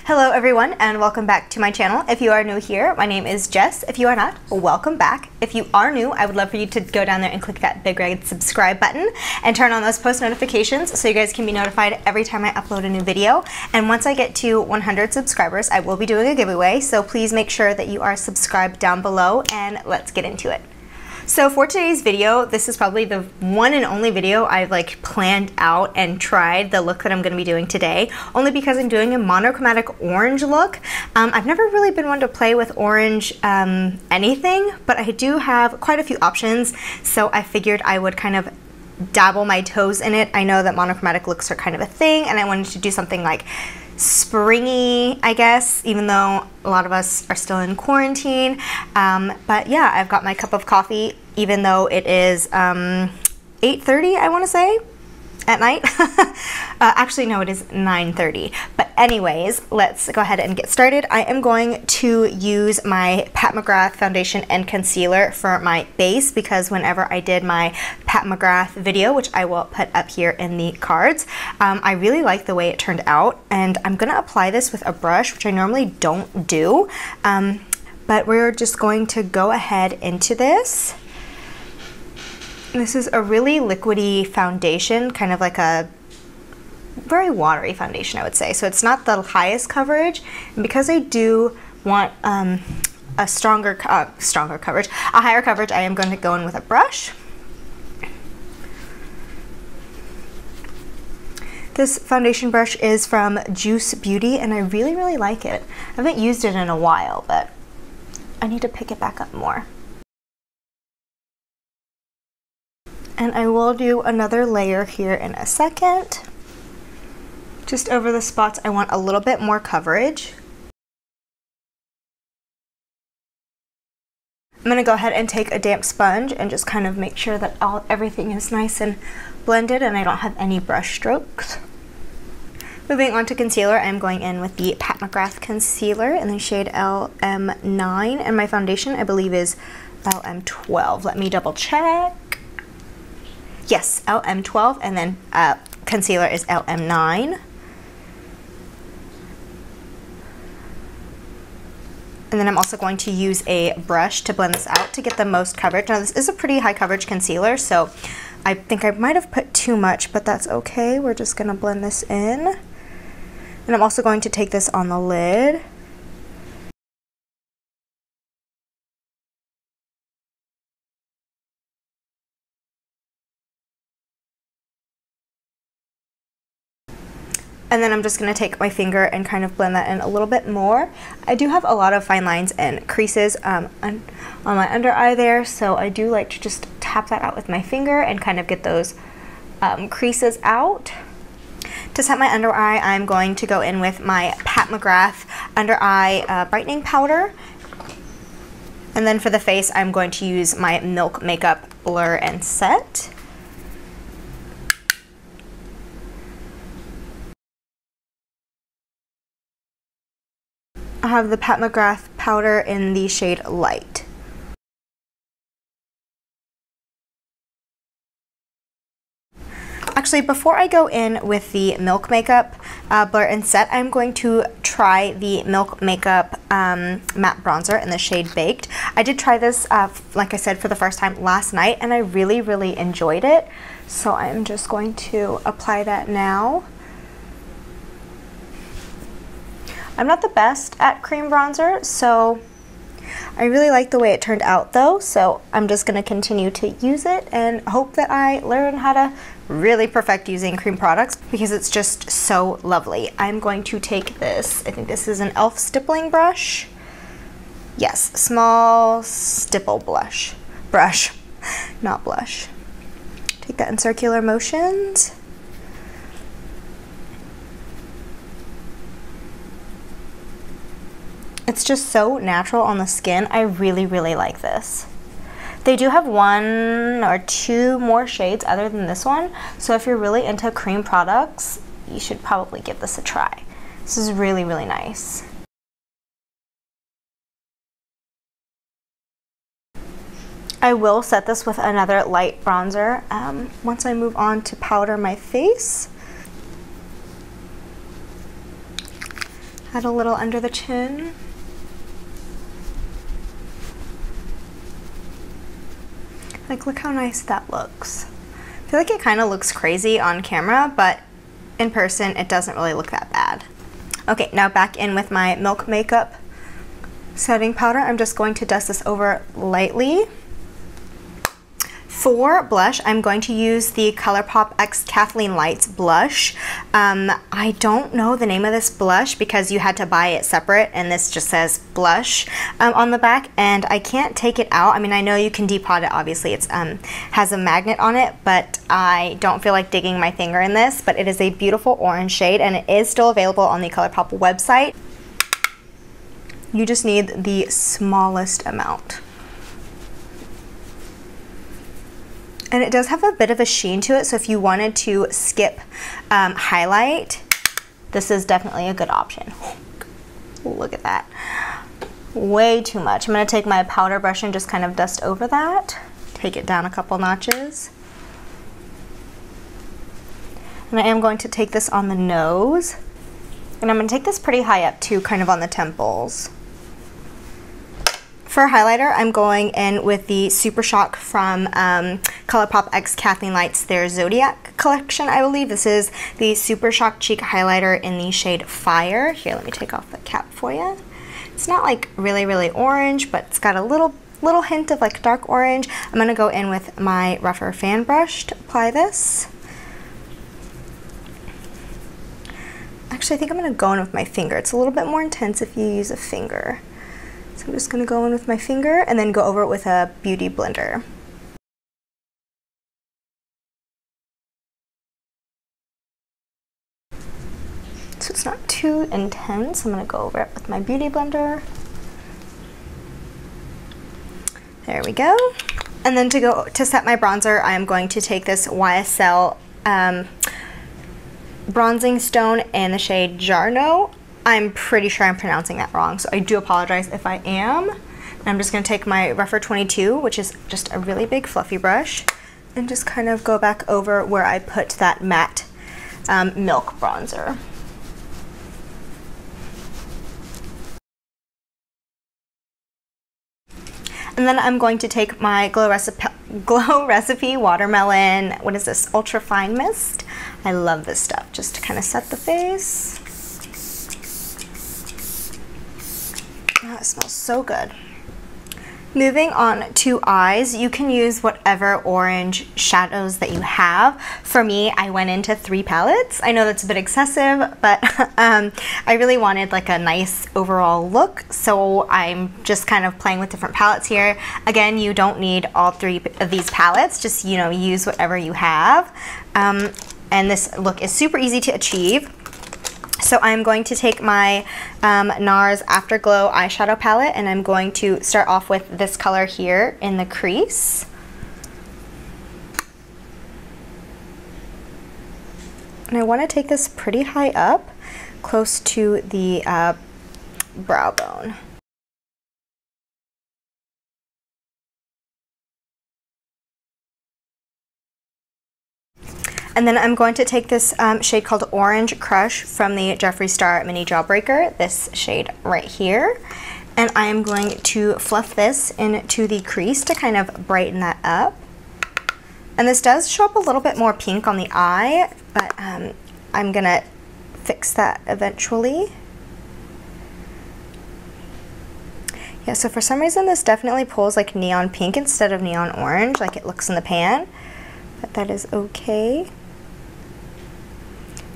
Hello everyone and welcome back to my channel. If you are new here, my name is Jess. If you are not, welcome back. If you are new, I would love for you to go down there and click that big red subscribe button and turn on those post notifications so you guys can be notified every time I upload a new video. And once I get to 100 subscribers, I will be doing a giveaway, so please make sure that you are subscribed down below and let's get into it. So for today's video, this is probably the one and only video I've planned out and tried the look that I'm going to be doing today, only because I'm doing a monochromatic orange look. I've never really been one to play with orange anything, but I do have quite a few options, so I figured I would kind of dabble my toes in it. I know that monochromatic looks are kind of a thing, and I wanted to do something like springy, I guess, even though a lot of us are still in quarantine. But yeah, I've got my cup of coffee, even though it is 8:30, I want to say, at night. Actually, no, it is 9:30. But anyways, let's go ahead and get started. I am going to use my Pat McGrath Foundation and Concealer for my base, because whenever I did my Pat McGrath video, which I will put up here in the cards, I really like the way it turned out, and I'm going to apply this with a brush, which I normally don't do, but we're just going to go ahead into this. This is a really liquidy foundation, kind of like a very watery foundation, I would say. So it's not the highest coverage, and because I do want a higher coverage, I am going to go in with a brush. This foundation brush is from Juice Beauty, and I really like it. I haven't used it in a while, but I need to pick it back up more. And I will do another layer here in a second. Just over the spots I want a little bit more coverage. I'm going to go ahead and take a damp sponge and just kind of make sure that everything is nice and blended and I don't have any brush strokes. Moving on to concealer, I'm going in with the Pat McGrath Concealer in the shade LM9, and my foundation I believe is LM12. Let me double check. Yes, LM12, and then concealer is LM9. And then I'm also going to use a brush to blend this out to get the most coverage. Now this is a pretty high coverage concealer, so I think I might have put too much, but that's okay. We're just going to blend this in. And I'm also going to take this on the lid. And then I'm just going to take my finger and kind of blend that in a little bit more. I do have a lot of fine lines and creases on my under eye there, so I do like to just tap that out with my finger and kind of get those creases out. To set my under eye, I'm going to go in with my Pat McGrath Under Eye Brightening Powder. And then for the face, I'm going to use my Milk Makeup Blur and Set. I have the Pat McGrath powder in the shade Light. Actually, before I go in with the Milk Makeup Blur and Set, I'm going to try the Milk Makeup Matte Bronzer in the shade Baked. I did try this, like I said, for the first time last night, and I really enjoyed it. So I'm just going to apply that now. I'm not the best at cream bronzer, so I really like the way it turned out though, so I'm just going to continue to use it and hope that I learn how to really perfect using cream products, because it's just so lovely. I'm going to take this, I think this is an e.l.f. stippling brush. Yes, small stipple brush, not blush. Take that in circular motions. It's just so natural on the skin. I really like this. They do have 1 or 2 more shades other than this one, so if you're really into cream products, you should probably give this a try. This is really nice. I will set this with another light bronzer once I move on to powder my face. Add a little under the chin. Like, look how nice that looks. I feel like it kind of looks crazy on camera, but in person it doesn't really look that bad. Okay, now back in with my Milk Makeup setting powder. I'm just going to dust this over lightly. For blush, I'm going to use the Colourpop X Kathleen Lights blush. I don't know the name of this blush because you had to buy it separate, and this just says blush on the back, and I can't take it out. I mean, I know you can depot it, obviously. It's has a magnet on it, but I don't feel like digging my finger in this, but it is a beautiful orange shade, and it is still available on the Colourpop website. You just need the smallest amount. And it does have a bit of a sheen to it, so if you wanted to skip highlight, this is definitely a good option. Look at that. Way too much. I'm going to take my powder brush and just kind of dust over that. Take it down a couple notches. And I am going to take this on the nose. And I'm going to take this pretty high up too, kind of on the temples. For highlighter, I'm going in with the Super Shock from Colourpop X Kathleen Lights, their Zodiac collection, I believe. This is the Super Shock Cheek Highlighter in the shade Fire. Here, let me take off the cap for you. It's not like really, really orange, but it's got a little hint of like dark orange. I'm going to go in with my Rever fan brush to apply this. Actually, I think I'm going to go in with my finger. It's a little bit more intense if you use a finger. So I'm just going to go in with my finger and then go over it with a beauty blender. So it's not too intense. I'm going to go over it with my beauty blender. There we go. And then to set my bronzer, I'm going to take this YSL bronzing stone in the shade Jarnoe. I'm pretty sure I'm pronouncing that wrong, so I do apologize if I am. And I'm just going to take my Rever 22, which is just a really big fluffy brush, and just kind of go back over where I put that matte milk bronzer. And then I'm going to take my Glow Recipe Watermelon, what is this, Ultra Fine Mist. I love this stuff, just to kind of set the face. Oh, it smells so good. Moving on to eyes, you can use whatever orange shadows that you have. For me, I went into 3 palettes. I know that's a bit excessive, but I really wanted like a nice overall look, so I'm just kind of playing with different palettes here. Again, you don't need all 3 of these palettes, just, you know, use whatever you have. And this look is super easy to achieve. So I'm going to take my Nars Afterglow eyeshadow palette, and I'm going to start off with this color here in the crease. And I want to take this pretty high up, close to the brow bone. And then I'm going to take this shade called Orange Crush from the Jeffree Star Mini Jawbreaker, this shade right here. And I am going to fluff this into the crease to kind of brighten that up. And this does show up a little bit more pink on the eye, but I'm gonna fix that eventually. Yeah, so for some reason this definitely pulls like neon pink instead of neon orange, like it looks in the pan, but that is okay.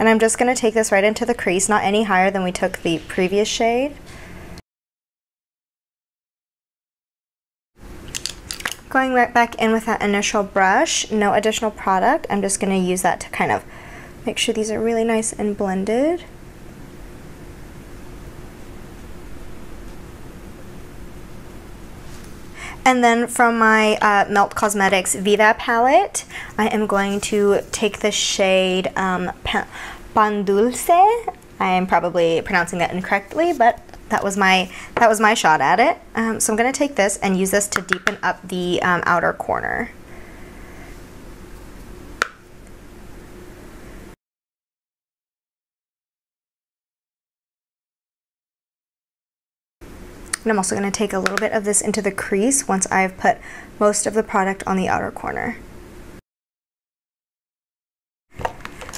And I'm just going to take this right into the crease, not any higher than we took the previous shade. Going right back in with that initial brush, no additional product. I'm just going to use that to kind of make sure these are really nice and blended. And then from my Melt Cosmetics Vida palette, I am going to take the shade Pan Dulce. I am probably pronouncing that incorrectly, but that was my shot at it. So I'm going to take this and use this to deepen up the outer corner. And I'm also going to take a little bit of this into the crease once I've put most of the product on the outer corner.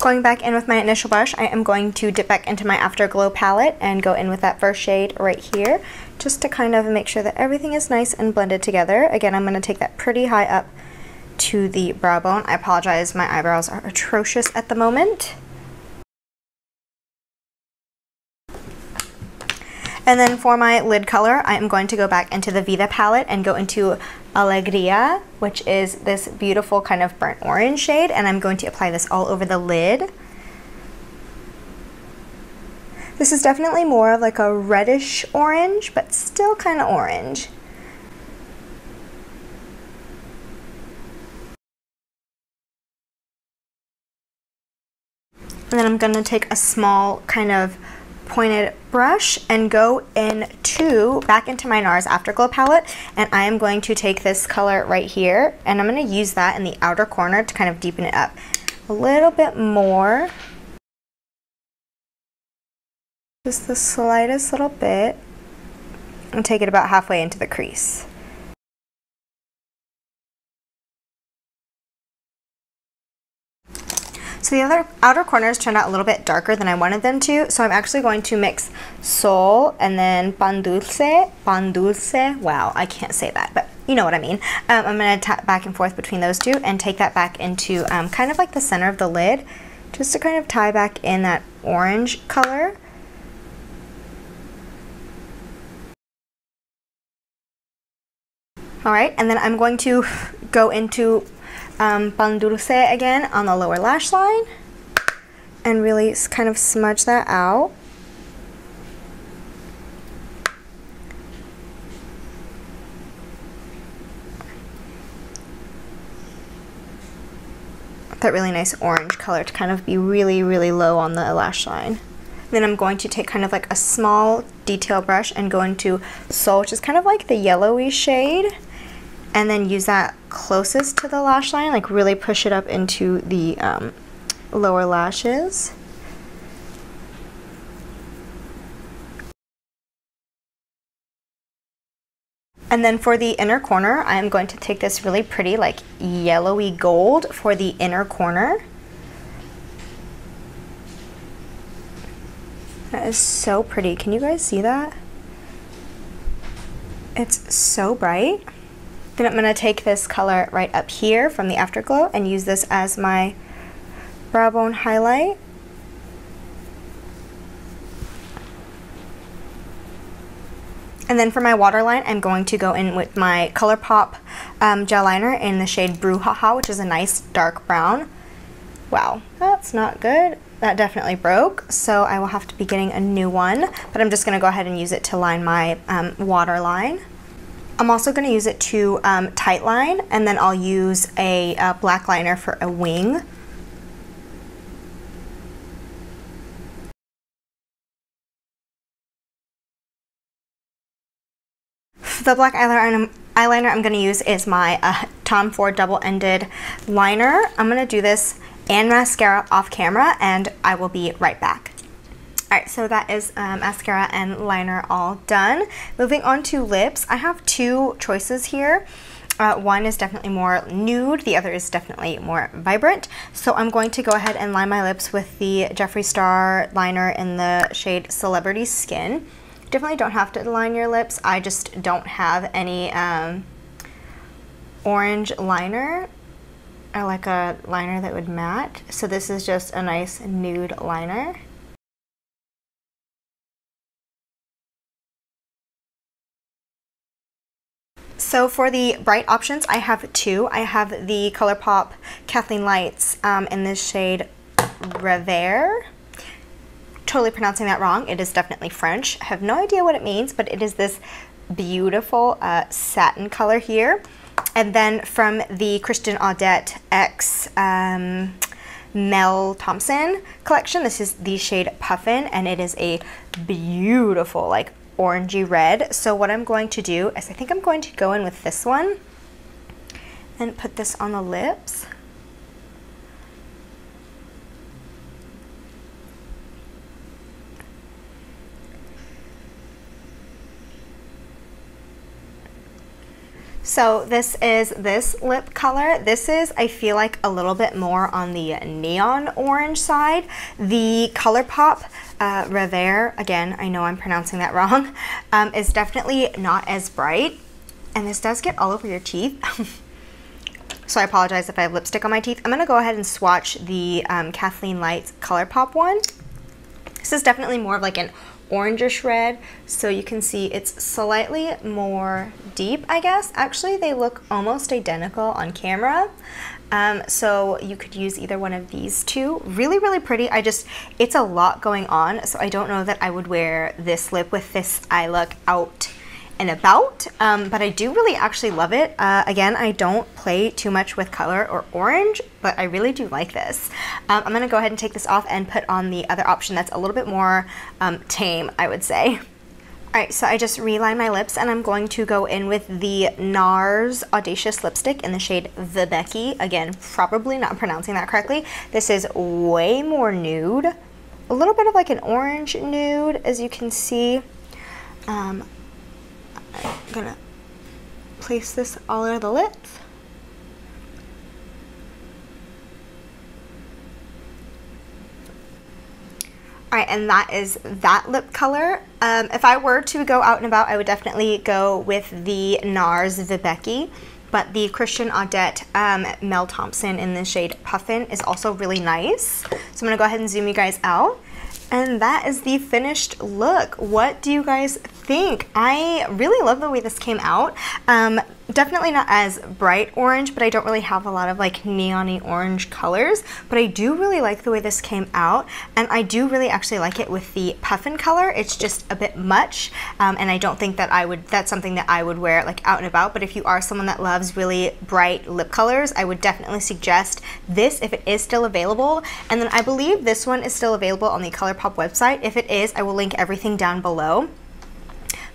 Going back in with my initial brush, I am going to dip back into my Afterglow palette and go in with that first shade right here, just to kind of make sure that everything is nice and blended together. Again, I'm going to take that pretty high up to the brow bone. I apologize, my eyebrows are atrocious at the moment. And then for my lid color, I am going to go back into the Vida palette and go into Alegria, which is this beautiful kind of burnt orange shade, and I'm going to apply this all over the lid. This is definitely more of like a reddish orange, but still kind of orange. And then I'm going to take a small kind of pointed brush and go back into my Nars Afterglow palette, and I am going to take this color right here and I'm going to use that in the outer corner to kind of deepen it up a little bit more, just the slightest little bit, and take it about halfway into the crease. So the other outer corners turned out a little bit darker than I wanted them to, so I'm actually going to mix Sol and then Pan Dulce, wow, I can't say that, but you know what I mean. I'm going to tap back and forth between those two and take that back into kind of like the center of the lid, just to kind of tie back in that orange color. Alright, and then I'm going to go into Pan Dulce again on the lower lash line and really kind of smudge that out. That really nice orange color to kind of be really, really low on the lash line. Then I'm going to take kind of like a small detail brush and go into Sol, which is kind of like the yellowy shade, and then use that closest to the lash line, like really push it up into the lower lashes. And then for the inner corner, I am going to take this really pretty like yellowy gold for the inner corner. That is so pretty. Can you guys see that? It's so bright. Then I'm going to take this color right up here from the Afterglow and use this as my brow bone highlight. And then for my waterline, I'm going to go in with my Colourpop gel liner in the shade Brew-haha, which is a nice dark brown. Wow, that's not good. That definitely broke, so I will have to be getting a new one, but I'm just going to go ahead and use it to line my waterline. I'm also going to use it to tightline, and then I'll use a black liner for a wing. The black eyeliner I'm going to use is my Tom Ford double-ended liner. I'm going to do this and mascara off camera, and I will be right back. Alright, so that is mascara and liner all done. Moving on to lips, I have two choices here. One is definitely more nude, the other is definitely more vibrant. So I'm going to go ahead and line my lips with the Jeffree Star liner in the shade Celebrity Skin. You definitely don't have to line your lips, I just don't have any orange liner, or like a liner that would matte. So this is just a nice nude liner. So for the bright options, I have two. I have the Colourpop Kathleen Lights in this shade Rever. Totally pronouncing that wrong. It is definitely French. I have no idea what it means, but it is this beautiful satin color here. And then from the Christian AudetteXmel Thompson collection, this is the shade Puffin, and it is a beautiful, like, orangey red. So what I'm going to do is I think I'm going to go in with this one and put this on the lips. So this is this lip color. This is, I feel like, a little bit more on the neon orange side. The Colourpop Rever, again, I know I'm pronouncing that wrong, is definitely not as bright. And this does get all over your teeth. So I apologize if I have lipstick on my teeth. I'm going to go ahead and swatch the Kathleen Lights Colourpop one. This is definitely more of like an orangish red, so you can see it's slightly more deep, I guess. Actually, they look almost identical on camera. So you could use either one of these two. Really, really pretty. It's a lot going on, so I don't know that I would wear this lip with this eye look out and about, but I do really actually love it. Again, I don't play too much with color or orange, but I really do like this. I'm gonna go ahead and take this off and put on the other option that's a little bit more tame, I would say. Alright, so I just relined my lips and I'm going to go in with the Nars Audacious Lipstick in the shade Vida. Again, probably not pronouncing that correctly. This is way more nude. A little bit of like an orange nude, as you can see. I'm gonna place this all over the lips. Alright, and that is that lip color. If I were to go out and about, I would definitely go with the Nars Vida, but the Christian AudetteXmel Thompson in the shade Puffin is also really nice. So I'm gonna go ahead and zoom you guys out. And that is the finished look. What do you guys think? I really love the way this came out. Definitely not as bright orange, but I don't really have a lot of like neon-y orange colors, but I do really like the way this came out, and I do really actually like it with the Puffin color. It's just a bit much, and I don't think that that's something that I would wear like out and about, but if you are someone that loves really bright lip colors, I would definitely suggest this if it is still available. And then I believe this one is still available on the Colourpop website. If it is, I will link everything down below.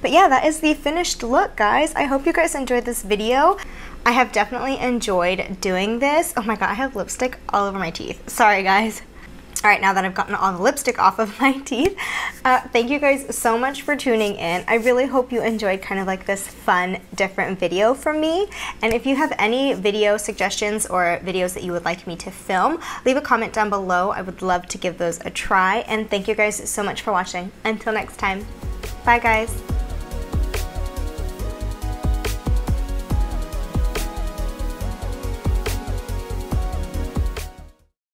But yeah, that is the finished look, guys. I hope you guys enjoyed this video. I have definitely enjoyed doing this. Oh my god, I have lipstick all over my teeth. Sorry, guys. Alright, now that I've gotten all the lipstick off of my teeth, thank you guys so much for tuning in. I really hope you enjoyed kind of like this fun, different video from me. And if you have any video suggestions or videos that you would like me to film, leave a comment down below. I would love to give those a try. And thank you guys so much for watching. Until next time, bye guys.